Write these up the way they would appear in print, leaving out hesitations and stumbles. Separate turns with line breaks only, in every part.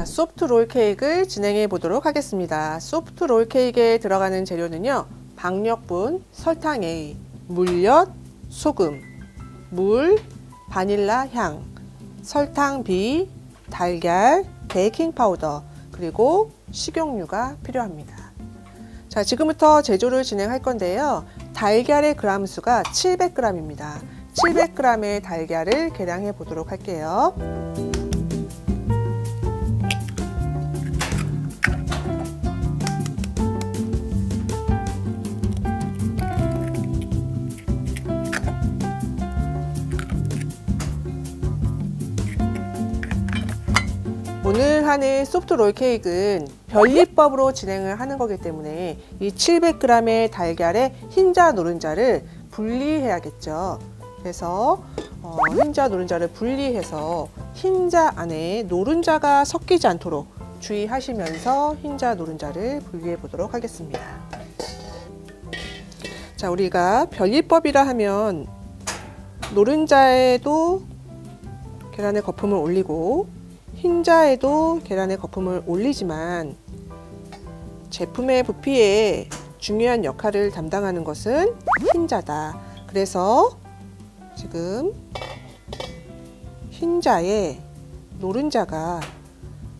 소프트 롤 케이크를 진행해 보도록 하겠습니다. 소프트 롤 케이크에 들어가는 재료는요, 박력분, 설탕 A, 물엿, 소금, 물, 바닐라 향, 설탕 B, 달걀, 베이킹 파우더, 그리고 식용유가 필요합니다. 자, 지금부터 제조를 진행할 건데요. 달걀의 그람 수가 700g입니다. 700g의 달걀을 계량해 보도록 할게요. 오늘 하는 소프트 롤 케이크는 변리법으로 진행을 하는 거기 때문에 이 700g의 달걀의 흰자 노른자를 분리해야겠죠. 그래서 흰자 노른자를 분리해서 흰자 안에 노른자가 섞이지 않도록 주의하시면서 흰자 노른자를 분리해 보도록 하겠습니다. 자, 우리가 변리법이라 하면 노른자에도 계란의 거품을 올리고 흰자에도 계란의 거품을 올리지만 제품의 부피에 중요한 역할을 담당하는 것은 흰자다. 그래서 지금 흰자에 노른자가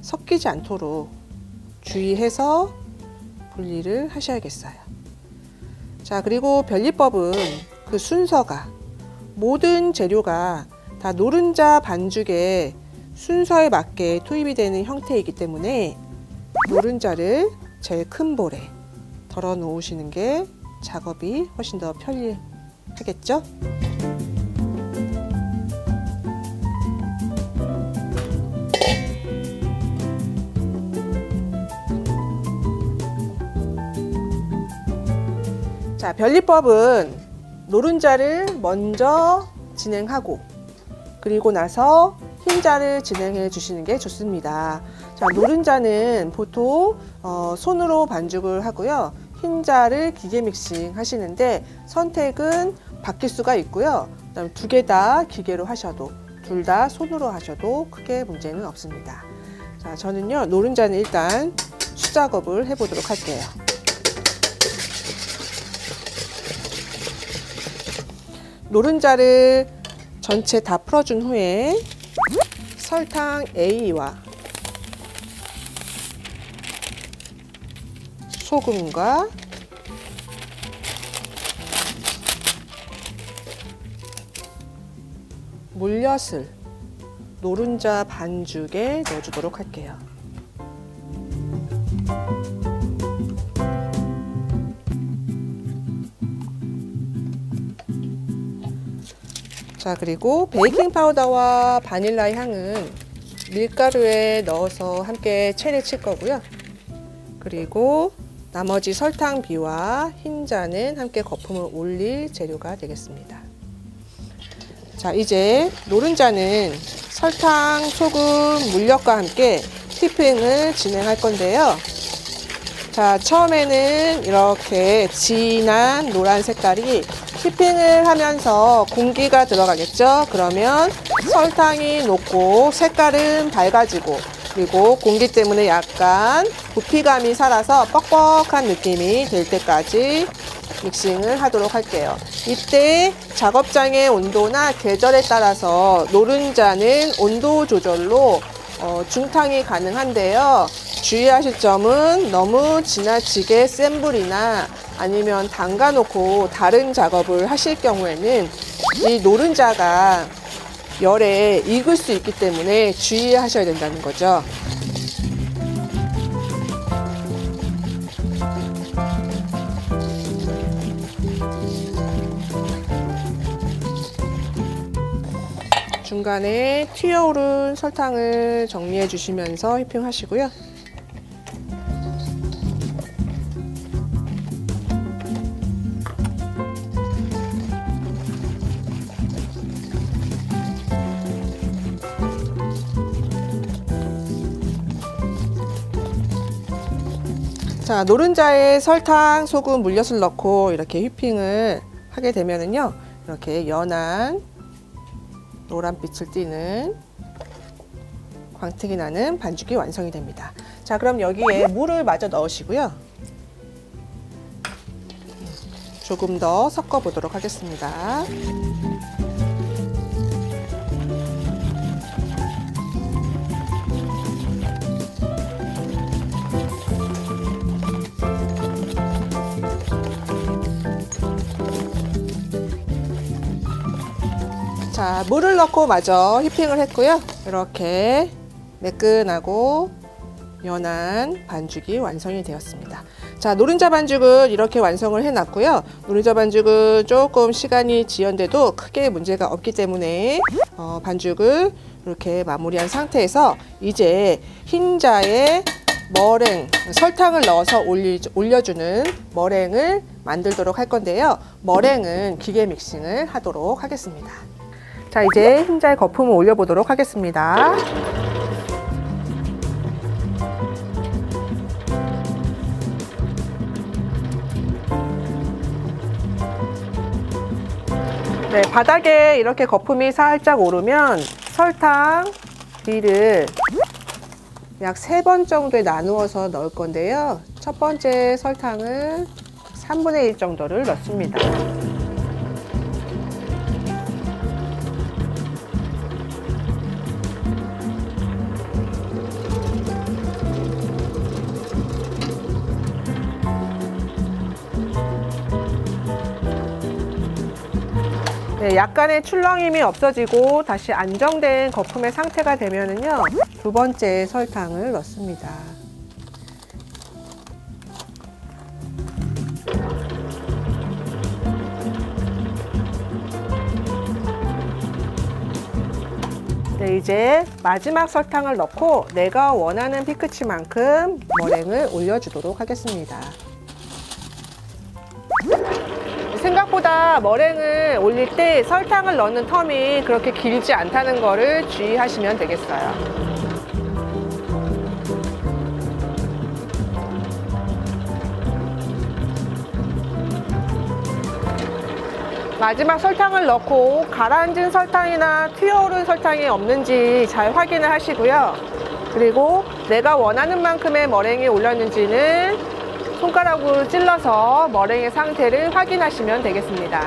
섞이지 않도록 주의해서 분리를 하셔야겠어요. 자, 그리고 변리법은 그 순서가 모든 재료가 다 노른자 반죽에 순서에 맞게 투입이 되는 형태이기 때문에 노른자를 제일 큰 볼에 덜어 놓으시는 게 작업이 훨씬 더 편리하겠죠? 자, 변리법은 노른자를 먼저 진행하고 그리고 나서 흰자를 진행해 주시는 게 좋습니다. 자, 노른자는 보통 손으로 반죽을 하고요. 흰자를 기계 믹싱 하시는데 선택은 바뀔 수가 있고요. 그다음에 두 개 다 기계로 하셔도 둘 다 손으로 하셔도 크게 문제는 없습니다. 자, 저는요 노른자는 일단 수작업을 해보도록 할게요. 노른자를 전체 다 풀어준 후에 설탕 A와 소금과 물엿을 노른자 반죽에 넣어주도록 할게요. 자, 그리고 베이킹 파우더와 바닐라 향은 밀가루에 넣어서 함께 체를 칠 거고요. 그리고 나머지 설탕 B와 흰자는 함께 거품을 올릴 재료가 되겠습니다. 자, 이제 노른자는 설탕, 소금, 물엿과 함께 휘핑을 진행할 건데요. 자, 처음에는 이렇게 진한 노란 색깔이 휘핑을 하면서 공기가 들어가겠죠. 그러면 설탕이 녹고 색깔은 밝아지고 그리고 공기 때문에 약간 부피감이 살아서 뻑뻑한 느낌이 될 때까지 믹싱을 하도록 할게요. 이때 작업장의 온도나 계절에 따라서 노른자는 온도 조절로 중탕이 가능한데요. 주의하실 점은 너무 지나치게 센 불이나 아니면 담가 놓고 다른 작업을 하실 경우에는 이 노른자가 열에 익을 수 있기 때문에 주의하셔야 된다는 거죠. 중간에 튀어오른 설탕을 정리해 주시면서 휘핑하시고요. 자, 노른자에 설탕, 소금, 물엿을 넣고 이렇게 휘핑을 하게 되면은요, 이렇게 연한 노란빛을 띠는 광택이 나는 반죽이 완성이 됩니다. 자, 그럼 여기에 물을 마저 넣으시고요. 조금 더 섞어 보도록 하겠습니다. 자, 물을 넣고 마저 휘핑을 했고요. 이렇게 매끈하고 연한 반죽이 완성이 되었습니다. 자, 노른자 반죽은 이렇게 완성을 해 놨고요. 노른자 반죽은 조금 시간이 지연돼도 크게 문제가 없기 때문에 반죽을 이렇게 마무리한 상태에서 이제 흰자에 머랭, 설탕을 넣어서 올려주는 머랭을 만들도록 할 건데요. 머랭은 기계 믹싱을 하도록 하겠습니다. 자, 이제 흰자에 거품을 올려보도록 하겠습니다. 네, 바닥에 이렇게 거품이 살짝 오르면 설탕 비를 약 3번 정도에 나누어서 넣을 건데요. 첫 번째 설탕을 3분의 1 정도를 넣습니다. 네, 약간의 출렁임이 없어지고 다시 안정된 거품의 상태가 되면은요, 두 번째 설탕을 넣습니다. 네, 이제 마지막 설탕을 넣고 내가 원하는 피크치만큼 머랭을 올려주도록 하겠습니다. 생각보다 머랭을 올릴 때 설탕을 넣는 텀이 그렇게 길지 않다는 거를 주의하시면 되겠어요. 마지막 설탕을 넣고 가라앉은 설탕이나 튀어오른 설탕이 없는지 잘 확인을 하시고요. 그리고 내가 원하는 만큼의 머랭이 올렸는지는 손가락으로 찔러서 머랭의 상태를 확인하시면 되겠습니다.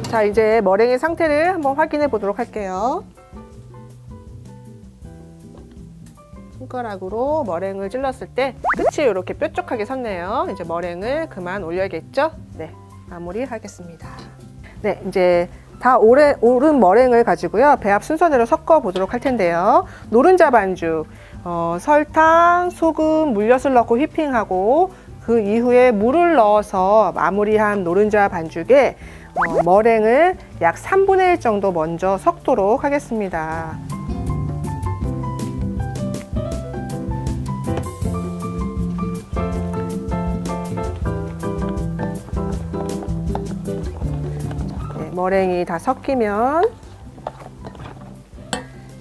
자, 이제 머랭의 상태를 한번 확인해 보도록 할게요. 손가락으로 머랭을 찔렀을 때 끝이 이렇게 뾰족하게 섰네요. 이제 머랭을 그만 올려야겠죠? 네, 마무리하겠습니다. 네, 이제 다 오른 머랭을 가지고요, 배합 순서대로 섞어 보도록 할 텐데요. 노른자 반죽, 설탕, 소금, 물엿을 넣고 휘핑하고 그 이후에 물을 넣어서 마무리한 노른자 반죽에 머랭을 약 3분의 1 정도 먼저 섞도록 하겠습니다. 머랭이 다 섞이면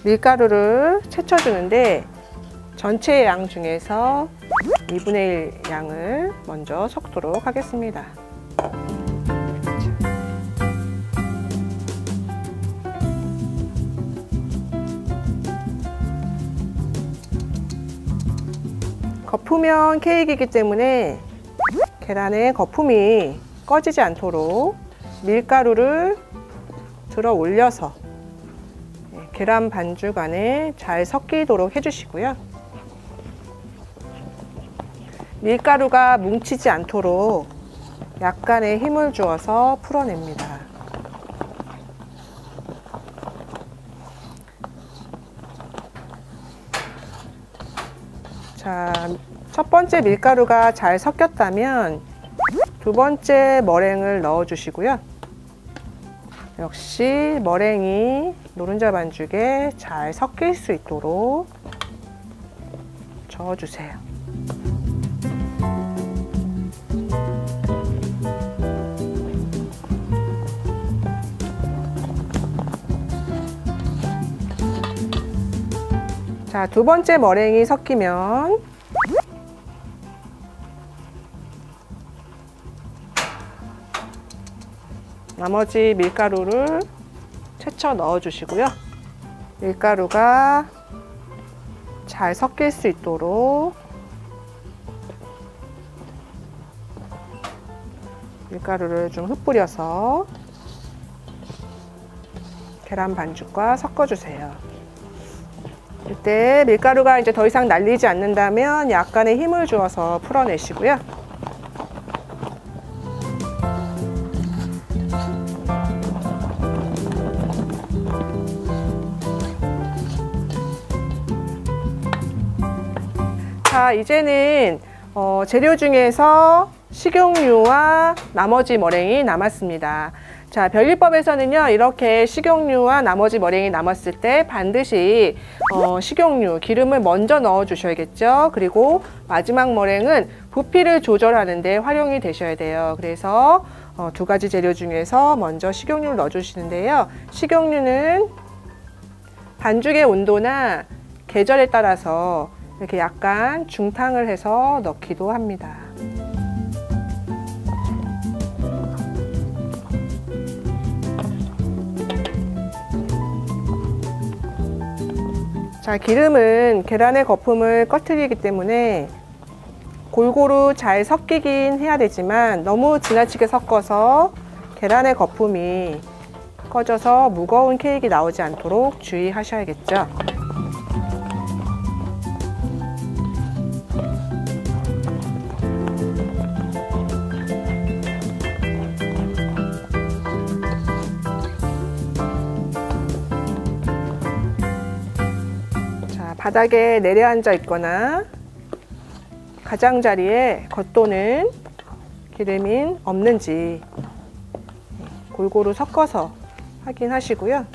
밀가루를 채쳐주는데 전체 양 중에서 2분의 1 양을 먼저 섞도록 하겠습니다. 거푸면 케이크이기 때문에 계란에 거품이 꺼지지 않도록 밀가루를 들어 올려서 계란 반죽 안에 잘 섞이도록 해주시고요. 밀가루가 뭉치지 않도록 약간의 힘을 주어서 풀어냅니다. 자, 첫 번째 밀가루가 잘 섞였다면 두 번째 머랭을 넣어 주시고요. 역시 머랭이 노른자 반죽에 잘 섞일 수 있도록 저어주세요. 자, 두 번째 머랭이 섞이면 나머지 밀가루를 채쳐 넣어 주시고요. 밀가루가 잘 섞일 수 있도록 밀가루를 좀 흩뿌려서 계란 반죽과 섞어주세요. 이때 밀가루가 이제 더 이상 날리지 않는다면 약간의 힘을 주어서 풀어내시고요. 자, 이제는 재료 중에서 식용유와 나머지 머랭이 남았습니다. 자, 별리법에서는요, 이렇게 식용유와 나머지 머랭이 남았을 때 반드시 식용유, 기름을 먼저 넣어 주셔야겠죠. 그리고 마지막 머랭은 부피를 조절하는 데 활용이 되셔야 돼요. 그래서 두 가지 재료 중에서 먼저 식용유를 넣어 주시는데요. 식용유는 반죽의 온도나 계절에 따라서 이렇게 약간 중탕을 해서 넣기도 합니다. 자, 기름은 계란의 거품을 꺼트리기 때문에 골고루 잘 섞이긴 해야 되지만 너무 지나치게 섞어서 계란의 거품이 꺼져서 무거운 케이크 나오지 않도록 주의하셔야겠죠. 바닥에 내려앉아 있거나 가장자리에 겉도는 기름이 없는지 골고루 섞어서 확인하시고요.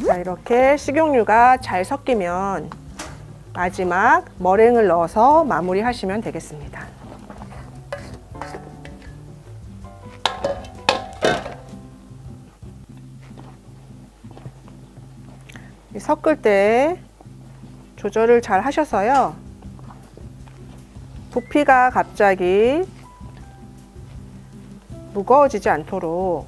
자, 이렇게 식용유가 잘 섞이면 마지막 머랭을 넣어서 마무리하시면 되겠습니다. 섞을 때 조절을 잘 하셔서요. 부피가 갑자기 무거워지지 않도록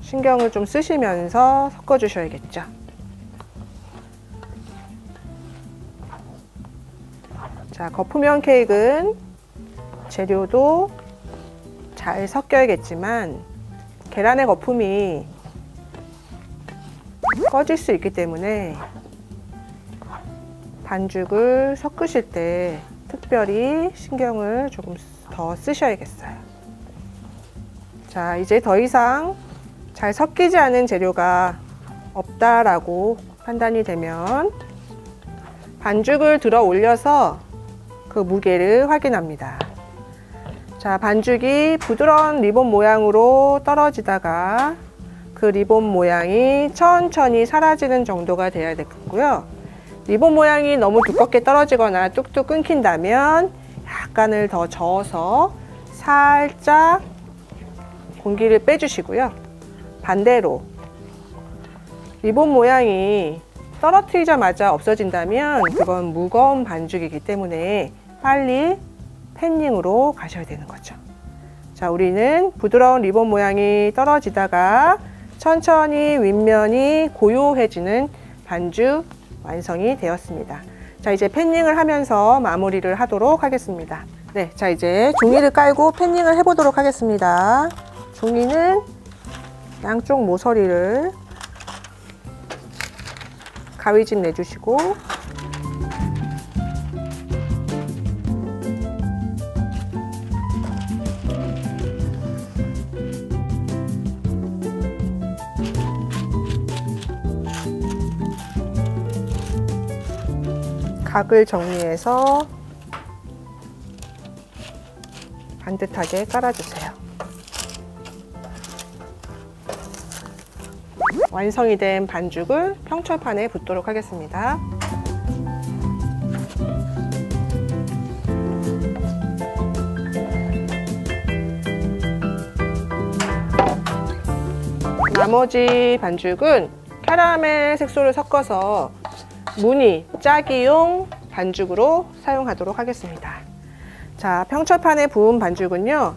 신경을 좀 쓰시면서 섞어 주셔야겠죠. 자, 거푸면 케이크는 재료도 잘 섞여야겠지만 계란의 거품이 꺼질 수 있기 때문에 반죽을 섞으실 때 특별히 신경을 조금 더 쓰셔야겠어요. 자, 이제 더 이상 잘 섞이지 않은 재료가 없다라고 판단이 되면 반죽을 들어 올려서 그 무게를 확인합니다. 자, 반죽이 부드러운 리본 모양으로 떨어지다가 그 리본 모양이 천천히 사라지는 정도가 돼야 되겠고요. 리본 모양이 너무 두껍게 떨어지거나 뚝뚝 끊긴다면 약간을 더 저어서 살짝 공기를 빼주시고요. 반대로 리본 모양이 떨어뜨리자마자 없어진다면 그건 무거운 반죽이기 때문에 빨리 팬닝으로 가셔야 되는 거죠. 자, 우리는 부드러운 리본 모양이 떨어지다가 천천히 윗면이 고요해지는 반죽 완성이 되었습니다. 자, 이제 팬닝을 하면서 마무리를 하도록 하겠습니다. 네, 자, 이제 종이를 깔고 팬닝을 해보도록 하겠습니다. 종이는 양쪽 모서리를 가위집 내주시고 각을 정리해서 반듯하게 깔아주세요. 완성이 된 반죽을 평철판에 붓도록 하겠습니다. 나머지 반죽은 캐러멜 색소를 섞어서 무늬 짜기용 반죽으로 사용하도록 하겠습니다. 자, 평철판에 부은 반죽은요,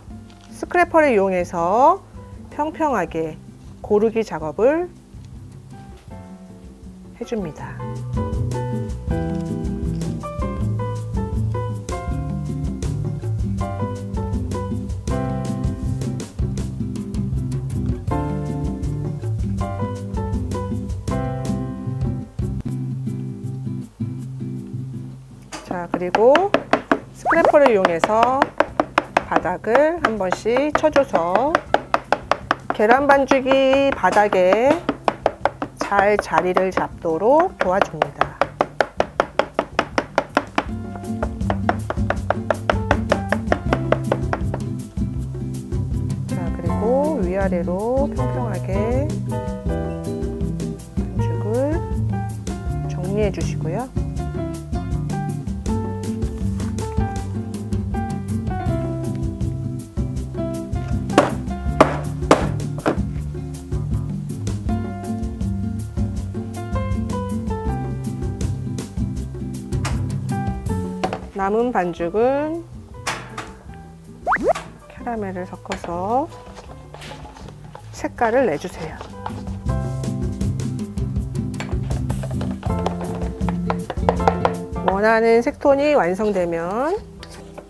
스크래퍼를 이용해서 평평하게 고르기 작업을 해줍니다. 자, 그리고 스크래퍼를 이용해서 바닥을 한 번씩 쳐줘서 계란 반죽이 바닥에 잘 자리를 잡도록 도와줍니다. 자, 그리고 위아래로 평평하게 반죽을 정리해 주시고요. 남은 반죽은 캐러멜을 섞어서 색깔을 내주세요. 원하는 색톤이 완성되면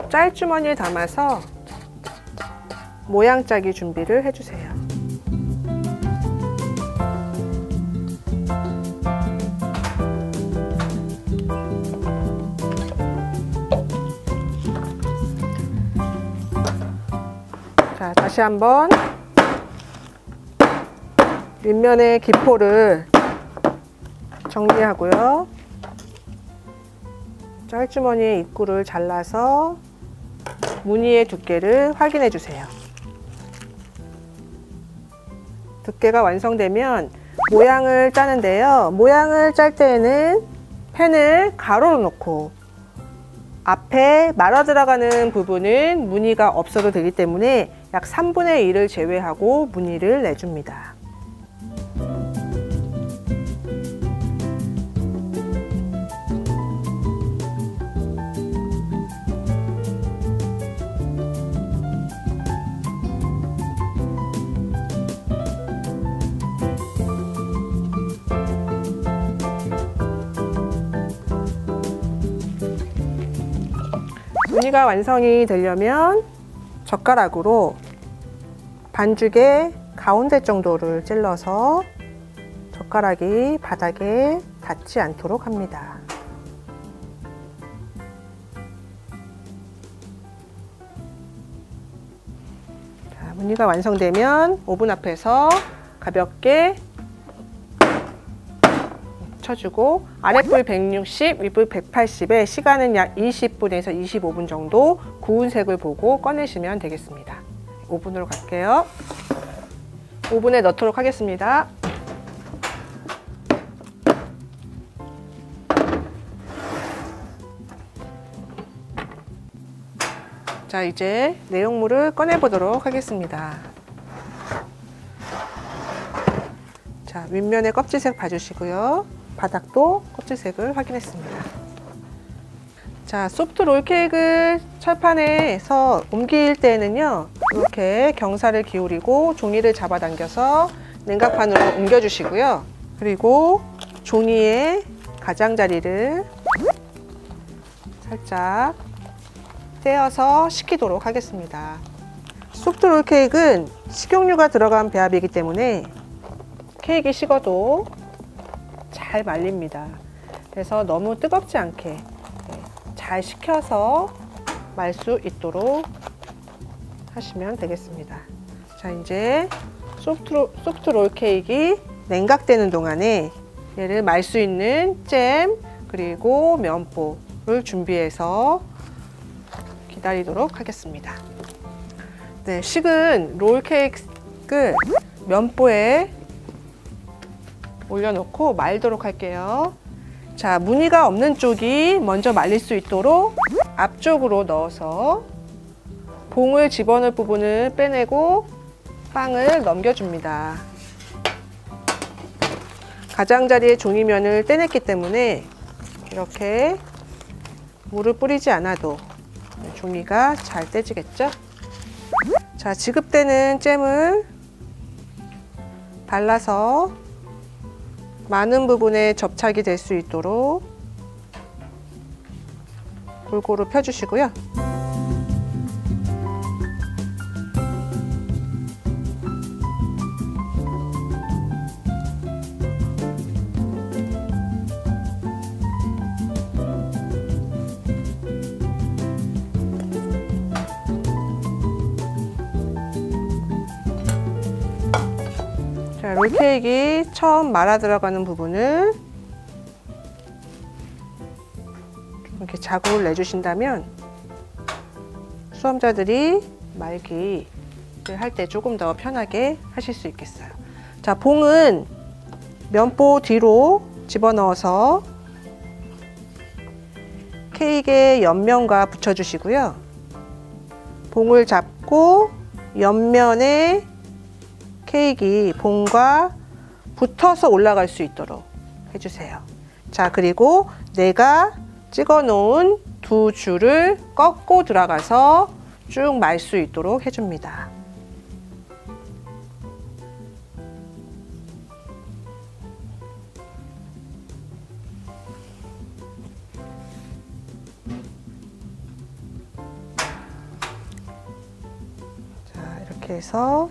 짤주머니에 담아서 모양 짜기 준비를 해주세요. 자, 다시 한번 윗면의 기포를 정리하고요. 짤주머니의 입구를 잘라서 무늬의 두께를 확인해 주세요. 두께가 완성되면 모양을 짜는데요. 모양을 짤 때에는 펜을 가로로 놓고 앞에 말아 들어가는 부분은 무늬가 없어도 되기 때문에 약 3분의 1을 제외하고 무늬를 내줍니다. 무늬가 완성이 되려면 젓가락으로 반죽의 가운데 정도를 찔러서 젓가락이 바닥에 닿지 않도록 합니다. 자, 무늬가 완성되면 오븐 앞에서 가볍게 쳐주고 아랫불 160, 윗불 180에 시간은 약 20분에서 25분 정도 구운 색을 보고 꺼내시면 되겠습니다. 오븐으로 갈게요. 오븐에 넣도록 하겠습니다. 자, 이제 내용물을 꺼내 보도록 하겠습니다. 자, 윗면의 껍질색 봐주시고요. 바닥도 껍질색을 확인했습니다. 자, 소프트 롤케이크를 철판에서 옮길 때는요, 이렇게 경사를 기울이고 종이를 잡아당겨서 냉각판으로 옮겨주시고요. 그리고 종이의 가장자리를 살짝 떼어서 식히도록 하겠습니다. 소프트 롤케이크는 식용유가 들어간 배합이기 때문에 케이크 식어도 잘 말립니다. 그래서 너무 뜨겁지 않게 잘 식혀서 말 수 있도록 하시면 되겠습니다. 자, 이제 소프트 롤케이크가 냉각되는 동안에 얘를 말 수 있는 잼 그리고 면포를 준비해서 기다리도록 하겠습니다. 네, 식은 롤케이크를 면포에 올려놓고 말도록 할게요. 자, 무늬가 없는 쪽이 먼저 말릴 수 있도록 앞쪽으로 넣어서 봉을 집어넣을 부분을 빼내고 빵을 넘겨줍니다. 가장자리의 종이면을 떼냈기 때문에 이렇게 물을 뿌리지 않아도 종이가 잘 떼지겠죠? 자, 지급되는 잼을 발라서 많은 부분에 접착이 될 수 있도록 골고루 펴주시고요. 자, 롤케이크 처음 말아 들어가는 부분을 이렇게 자국을 내주신다면 수험자들이 말기를 할 때 조금 더 편하게 하실 수 있겠어요. 자, 봉은 면보 뒤로 집어넣어서 케이크의 옆면과 붙여주시고요. 봉을 잡고 옆면에 케이크 봉과 붙어서 올라갈 수 있도록 해주세요. 자, 그리고 내가 찍어 놓은 두 줄을 꺾고 들어가서 쭉 말 수 있도록 해줍니다. 자, 이렇게 해서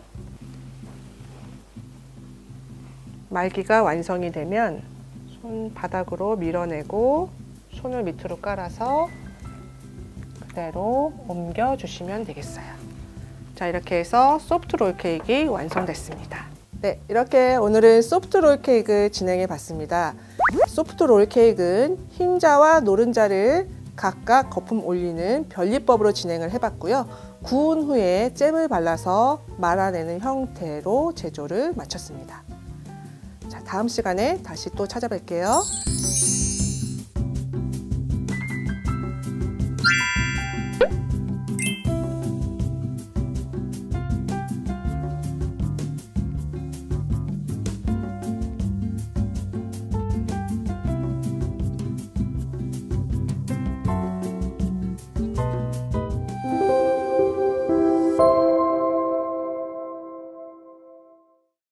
말기가 완성이 되면 손바닥으로 밀어내고 손을 밑으로 깔아서 그대로 옮겨 주시면 되겠어요. 자, 이렇게 해서 소프트 롤케이크 완성됐습니다. 네, 이렇게 오늘은 소프트 롤케이크 진행해 봤습니다. 소프트 롤케이크는 흰자와 노른자를 각각 거품 올리는 변리법으로 진행을 해봤고요. 구운 후에 잼을 발라서 말아내는 형태로 제조를 마쳤습니다. 자, 다음 시간에 다시 또 찾아뵐게요.